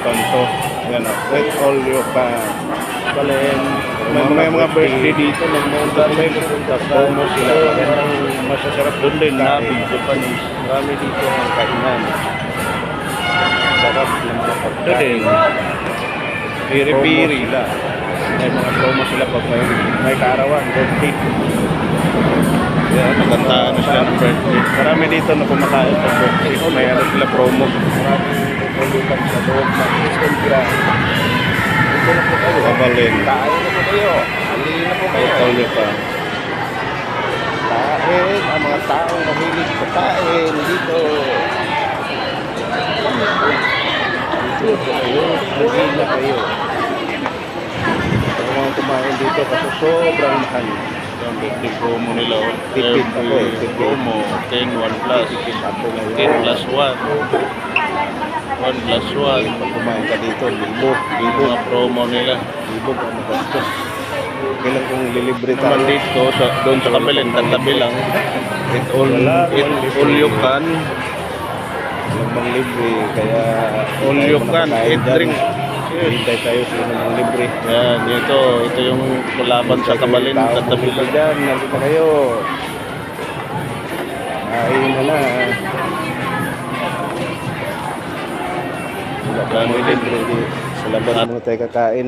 Yukan to. Yan o. Eat all you can. Kalayan, May mga birthday dito. May pupunta sa promo sila. Magandang masasarap doon din. Nabi, Japanese. Marami dito ang kainan. Sarap ng mga Ito pagkain. din. Piri-piri. May mga promo sila pag may kaarawan. Birthday. Yan, nagantaan na sila ng birthday. Marami dito na kumakain sa birthday. May ano sila promo. Maraming pulutan sa loob ng Quezon Grand. Dito na po kayo. Kabalin. Kain na po kayo. Halili na po kayo. All you can. Kain, ang mga taong mahilig sa kain dito. Dito po kayo. Halili na kayo. Ako mga kumain dito kasi sobrang mahal. Yung birthday promo nila. Tipid ako eh, tipid. Promo, 10, 1 plus. Ako 10 ngayon. plus 1. 1 plus 1. Pag kumain ka dito, libo. Yung mga promo nila. Libo ka magastos. Kailan kung lilibre tayo. Naman dito, doon sa kabilang, tatabi lang. It all you can. Walang bang libre. Kaya All you can. Eat, drink. Hintay tayo sa namang libre. Yan, ito yung kulaban sa kabalin, tatabi Dito lang. dyan, nandito kayo. Kain na na. Wala pa mo libre. Sa laban muna tayo kakain.